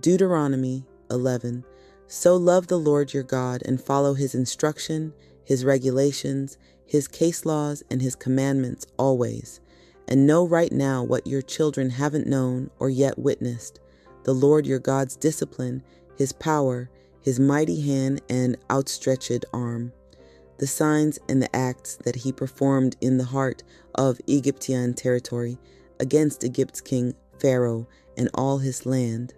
Deuteronomy 11. So love the Lord your God and follow his instruction, his regulations, his case laws, and his commandments always. And know right now what your children haven't known or yet witnessed: the Lord your God's discipline, his power, his mighty hand and outstretched arm, the signs and the acts that he performed in the heart of Egyptian territory against Egypt's king Pharaoh and all his land.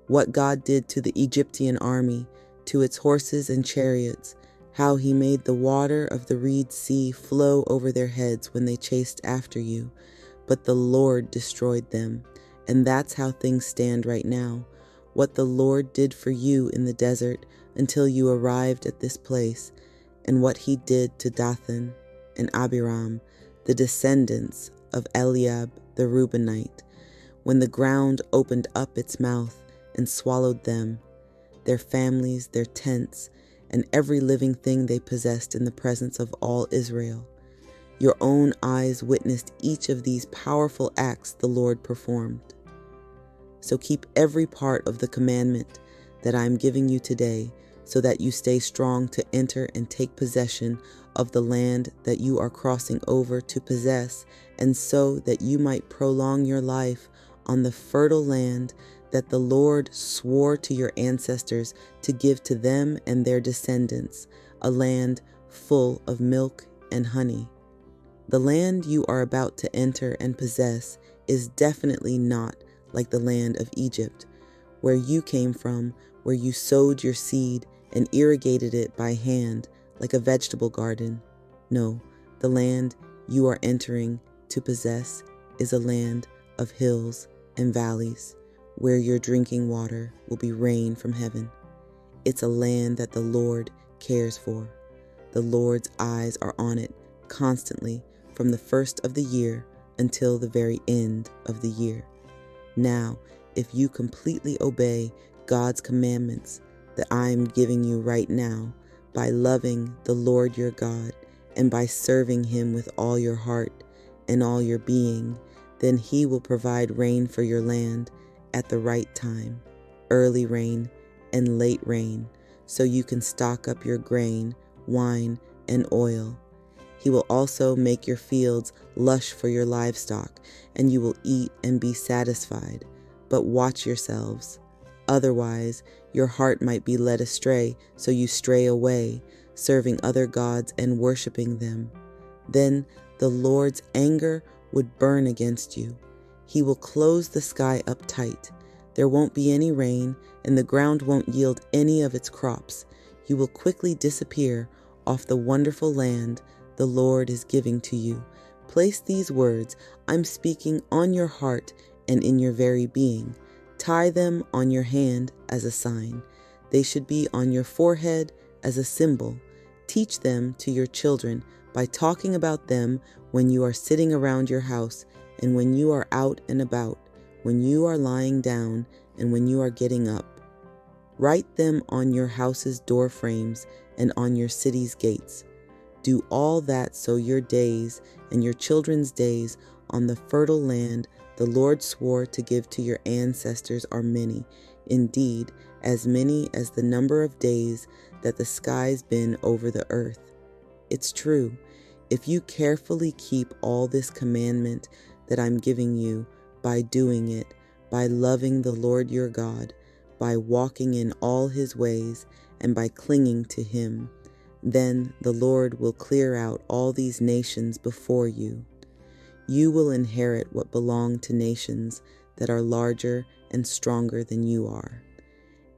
What God did to the Egyptian army, to its horses and chariots, how he made the water of the Reed Sea flow over their heads when they chased after you, but the Lord destroyed them. And that's how things stand right now. What the Lord did for you in the desert until you arrived at this place, and what he did to Dathan and Abiram, the descendants of Eliab the Reubenite, when the ground opened up its mouth and swallowed them, their families, their tents, and every living thing they possessed in the presence of all Israel. Your own eyes witnessed each of these powerful acts the Lord performed. So keep every part of the commandment that I am giving you today, so that you stay strong to enter and take possession of the land that you are crossing over to possess, and so that you might prolong your life on the fertile land that the Lord swore to your ancestors to give to them and their descendants, a land full of milk and honey. The land you are about to enter and possess is definitely not like the land of Egypt, where you came from, where you sowed your seed and irrigated it by hand like a vegetable garden. No, the land you are entering to possess is a land of hills and valleys, where your drinking water will be rain from heaven. It's a land that the Lord cares for. The Lord's eyes are on it constantly from the first of the year until the very end of the year. Now, if you completely obey God's commandments that I am giving you right now, by loving the Lord your God and by serving him with all your heart and all your being, then he will provide rain for your land at the right time, early rain and late rain, so you can stock up your grain, wine, and oil. He will also make your fields lush for your livestock, and you will eat and be satisfied. But watch yourselves. Otherwise, your heart might be led astray, so you stray away, serving other gods and worshiping them. Then the Lord's anger would burn against you. He will close the sky up tight. There won't be any rain, and the ground won't yield any of its crops. You will quickly disappear off the wonderful land the Lord is giving to you. Place these words I'm speaking on your heart and in your very being. Tie them on your hand as a sign. They should be on your forehead as a symbol. Teach them to your children by talking about them when you are sitting around your house and when you are out and about, when you are lying down and when you are getting up. Write them on your house's door frames and on your city's gates. Do all that so your days and your children's days on the fertile land the Lord swore to give to your ancestors are many, indeed, as many as the number of days that the sky's been over the earth. It's true. If you carefully keep all this commandment that I'm giving you by doing it, by loving the Lord your God, by walking in all his ways, and by clinging to him, then the Lord will clear out all these nations before you. You will inherit what belong to nations that are larger and stronger than you are.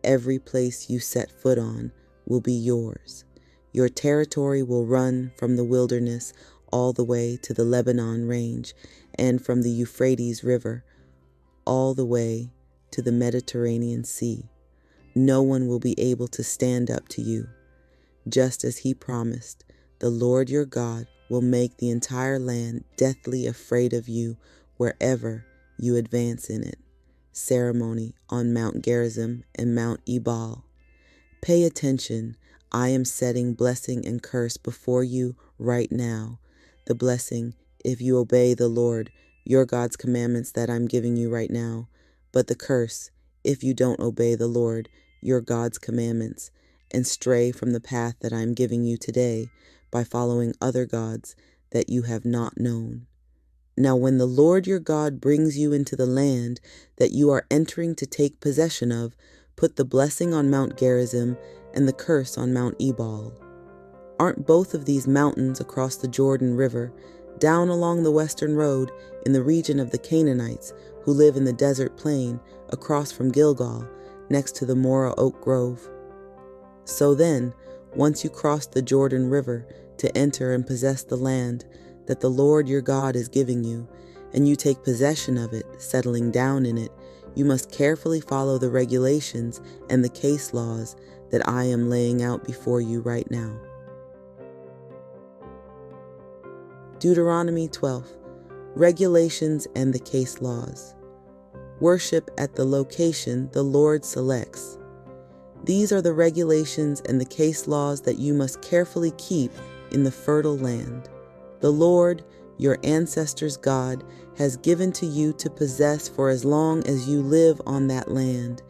Every place you set foot on will be yours. Your territory will run from the wilderness all the way to the Lebanon range, and from the Euphrates River all the way to the Mediterranean Sea. No one will be able to stand up to you. Just as he promised, the Lord your God will make the entire land deathly afraid of you wherever you advance in it. Ceremony on Mount Gerizim and Mount Ebal. Pay attention. I am setting blessing and curse before you right now. The blessing, if you obey the Lord, your God's commandments that I'm giving you right now. But the curse, if you don't obey the Lord your God's commandments and stray from the path that I am giving you today by following other gods that you have not known. Now when the Lord your God brings you into the land that you are entering to take possession of, put the blessing on Mount Gerizim and the curse on Mount Ebal. Aren't both of these mountains across the Jordan River, down along the western road in the region of the Canaanites who live in the desert plain across from Gilgal, next to the Morah oak grove? So then, once you cross the Jordan River to enter and possess the land that the Lord your God is giving you, and you take possession of it, settling down in it, you must carefully follow the regulations and the case laws that I am laying out before you right now. Deuteronomy 12. Regulations and the case laws. Worship at the location the Lord selects. These are the regulations and the case laws that you must carefully keep in the fertile land the Lord, your ancestors' God, has given to you to possess for as long as you live on that land.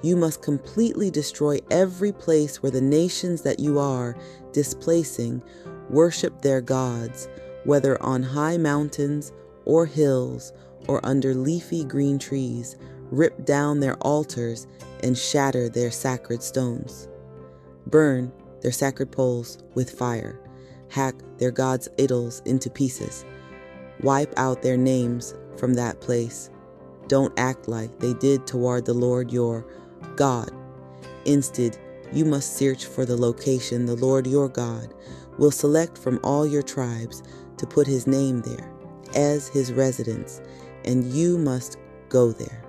You must completely destroy every place where the nations that you are displacing worship their gods, whether on high mountains or hills or under leafy green trees. Rip down their altars and shatter their sacred stones. Burn their sacred poles with fire. Hack their gods' idols into pieces. Wipe out their names from that place. Don't act like they did toward the Lord your God. Instead, you must search for the location the Lord your God will select from all your tribes to put his name there as his residence, and you must go there.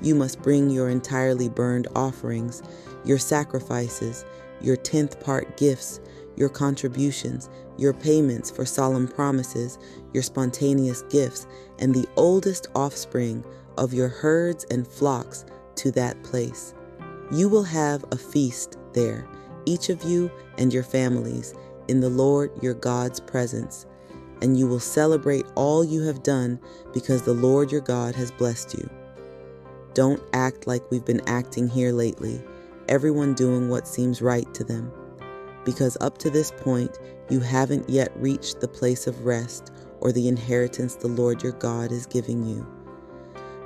You must bring your entirely burned offerings, your sacrifices, your 10th part gifts, your contributions, your payments for solemn promises, your spontaneous gifts, and the oldest offspring of your herds and flocks to that place. You will have a feast there, each of you and your families, in the Lord your God's presence, and you will celebrate all you have done because the Lord your God has blessed you. Don't act like we've been acting here lately, everyone doing what seems right to them, because up to this point you haven't yet reached the place of rest or the inheritance the Lord your God is giving you.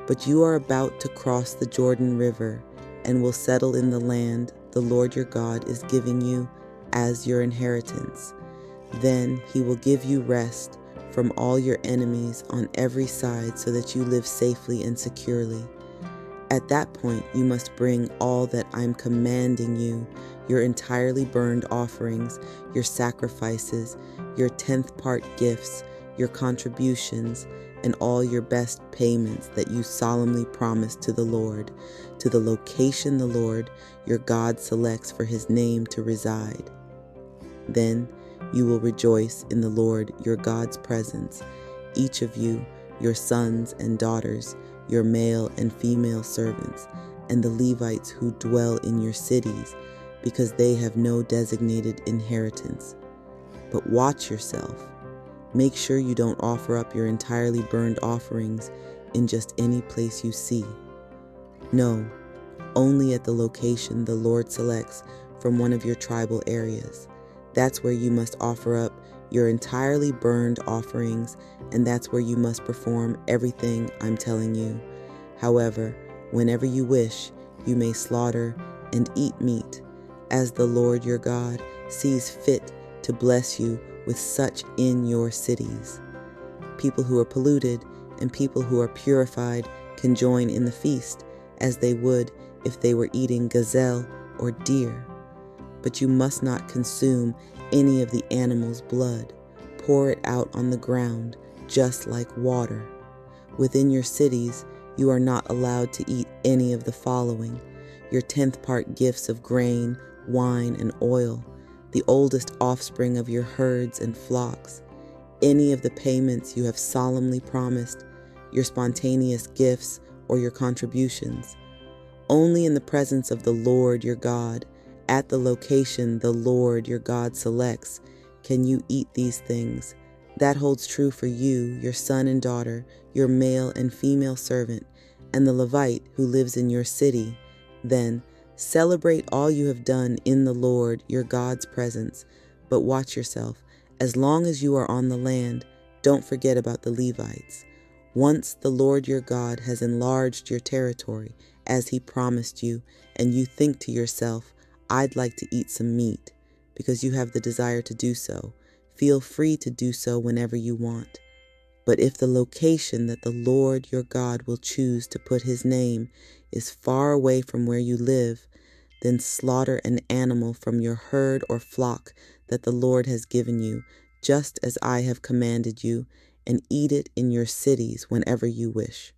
But you are about to cross the Jordan River and will settle in the land the Lord your God is giving you as your inheritance. Then he will give you rest from all your enemies on every side so that you live safely and securely. At that point, you must bring all that I'm commanding you, your entirely burned offerings, your sacrifices, your 10th part gifts, your contributions, and all your best payments that you solemnly promised to the Lord, to the location the Lord your God selects for his name to reside. Then you will rejoice in the Lord your God's presence, each of you, your sons and daughters, your male and female servants, and the Levites who dwell in your cities, because they have no designated inheritance. But watch yourself. Make sure you don't offer up your entirely burned offerings in just any place you see. No, only at the location the Lord selects from one of your tribal areas. That's where you must offer up your entirely burned offerings, and that's where you must perform everything I'm telling you. However, whenever you wish, you may slaughter and eat meat, as the Lord your God sees fit to bless you with such in your cities. People who are polluted and people who are purified can join in the feast, as they would if they were eating gazelle or deer. But you must not consume any of the animal's blood. Pour it out on the ground, just like water. Within your cities, you are not allowed to eat any of the following: your 10th part gifts of grain, wine, and oil, the oldest offspring of your herds and flocks, any of the payments you have solemnly promised, your spontaneous gifts or your contributions. Only in the presence of the Lord your God, at the location the Lord your God selects, can you eat these things. That holds true for you, your son and daughter, your male and female servant, and the Levite who lives in your city, then celebrate all you have done in the Lord your God's presence. But watch yourself. As long as you are on the land, don't forget about the Levites. Once the Lord your God has enlarged your territory, as he promised you, and you think to yourself, I'd like to eat some meat, because you have the desire to do so, feel free to do so whenever you want. But if the location that the Lord your God will choose to put his name is far away from where you live, then slaughter an animal from your herd or flock that the Lord has given you, just as I have commanded you, and eat it in your cities whenever you wish.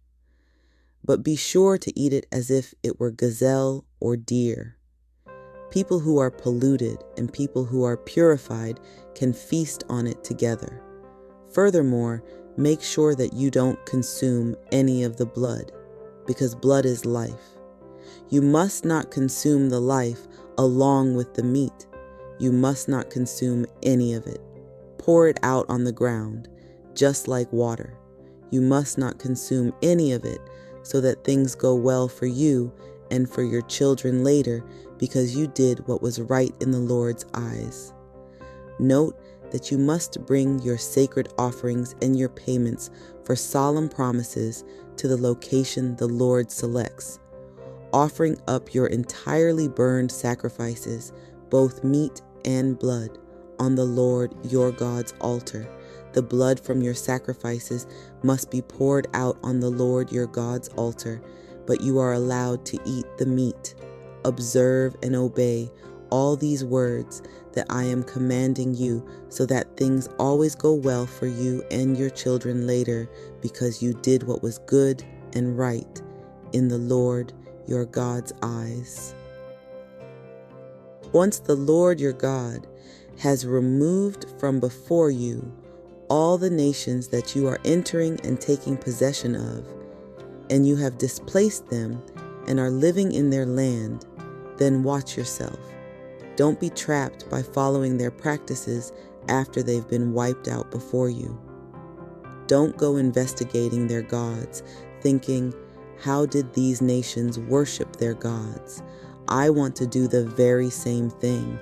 But be sure to eat it as if it were gazelle or deer. People who are polluted and people who are purified can feast on it together. Furthermore, make sure that you don't consume any of the blood, because blood is life. You must not consume the life along with the meat. You must not consume any of it. Pour it out on the ground, just like water. You must not consume any of it, so that things go well for you and for your children later, because you did what was right in the Lord's eyes. Note that you must bring your sacred offerings and your payments for solemn promises to the location the Lord selects, offering up your entirely burned sacrifices, both meat and blood, on the Lord your God's altar. The blood from your sacrifices must be poured out on the Lord your God's altar, but you are allowed to eat the meat. Observe and obey all these words that I am commanding you, so that things always go well for you and your children later, because you did what was good and right in the Lord your God's eyes. Once the Lord your God has removed from before you all the nations that you are entering and taking possession of, and you have displaced them and are living in their land, then watch yourself. Don't be trapped by following their practices after they've been wiped out before you. Don't go investigating their gods, thinking, how did these nations worship their gods? I want to do the very same thing.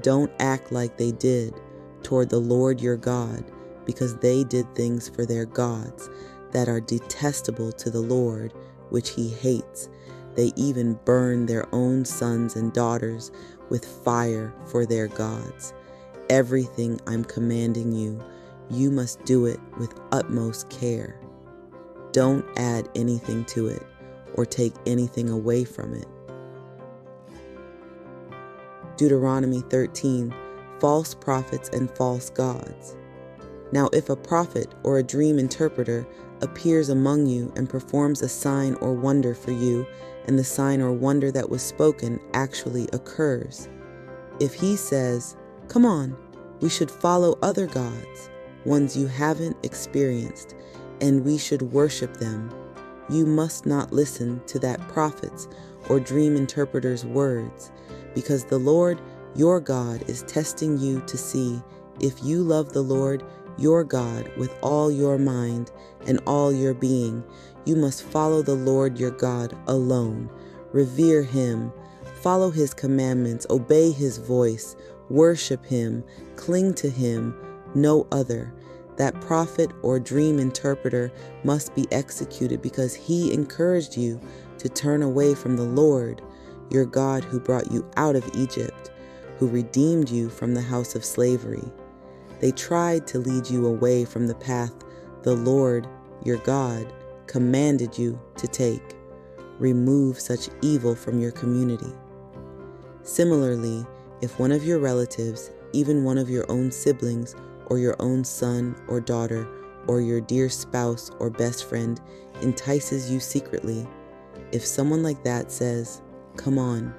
Don't act like they did toward the Lord your God, because they did things for their gods that are detestable to the Lord, which he hates. They even burn their own sons and daughters with fire for their gods. Everything I'm commanding you, you must do it with utmost care. Don't add anything to it or take anything away from it. Deuteronomy 13, false prophets and false gods. Now if a prophet or a dream interpreter appears among you and performs a sign or wonder for you, and the sign or wonder that was spoken actually occurs, if he says, come on, we should follow other gods, ones you haven't experienced, and we should worship them, you must not listen to that prophet's or dream interpreter's words, because the Lord your God is testing you to see if you love the Lord your God with all your mind and all your being. You must follow the Lord your God alone. Revere him, follow his commandments, obey his voice, worship him, cling to him, no other. That prophet or dream interpreter must be executed because he encouraged you to turn away from the Lord, your God, who brought you out of Egypt, who redeemed you from the house of slavery. They tried to lead you away from the path the Lord, your God, commanded you to take. Remove such evil from your community. Similarly, if one of your relatives, even one of your own siblings, or your own son or daughter, or your dear spouse or best friend entices you secretly, if someone like that says, come on,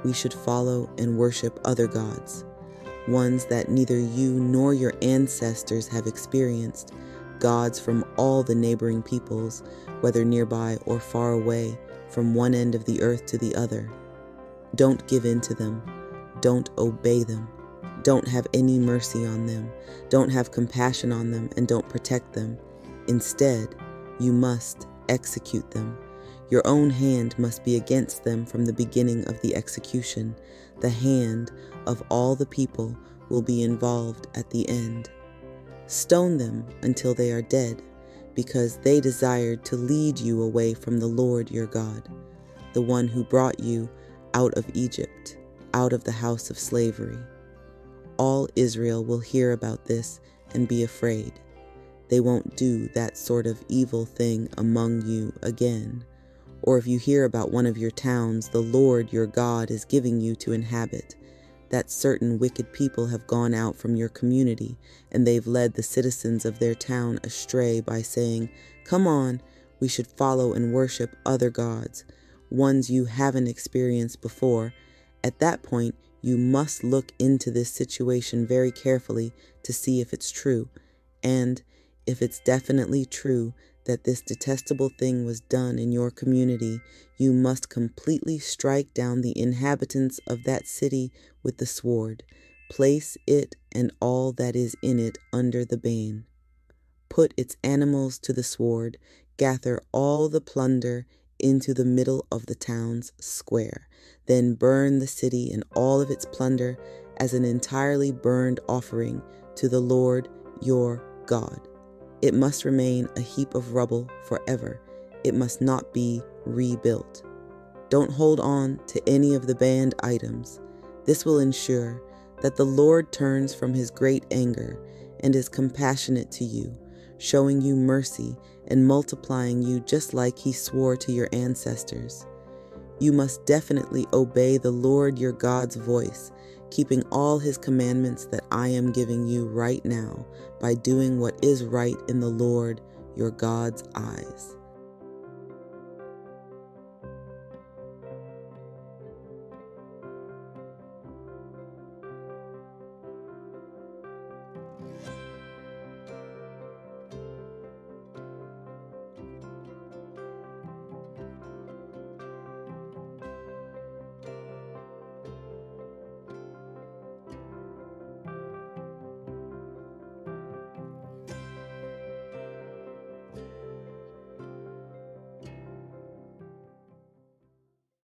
we should follow and worship other gods, ones that neither you nor your ancestors have experienced, gods from all the neighboring peoples, whether nearby or far away, from one end of the earth to the other. Don't give in to them. Don't obey them. Don't have any mercy on them. Don't have compassion on them, and don't protect them. Instead, you must execute them. Your own hand must be against them from the beginning of the execution. The hand of all the people will be involved at the end. Stone them until they are dead, because they desired to lead you away from the Lord your God, the one who brought you out of Egypt, out of the house of slavery. All Israel will hear about this and be afraid. They won't do that sort of evil thing among you again. Or if you hear about one of your towns the Lord your God is giving you to inhabit, that certain wicked people have gone out from your community, and they've led the citizens of their town astray by saying, "Come on, we should follow and worship other gods, ones you haven't experienced before." At that point, you must look into this situation very carefully to see if it's true, and if it's definitely true that this detestable thing was done in your community, you must completely strike down the inhabitants of that city with the sword. Place it and all that is in it under the ban. Put its animals to the sword. Gather all the plunder into the middle of the town's square. Then burn the city and all of its plunder as an entirely burned offering to the Lord your God. It must remain a heap of rubble forever. It must not be rebuilt. Don't hold on to any of the banned items. This will ensure that the Lord turns from his great anger and is compassionate to you, showing you mercy and multiplying you just like he swore to your ancestors. You must definitely obey the Lord your God's voice, keeping all his commandments that I am giving you right now by doing what is right in the Lord your God's eyes.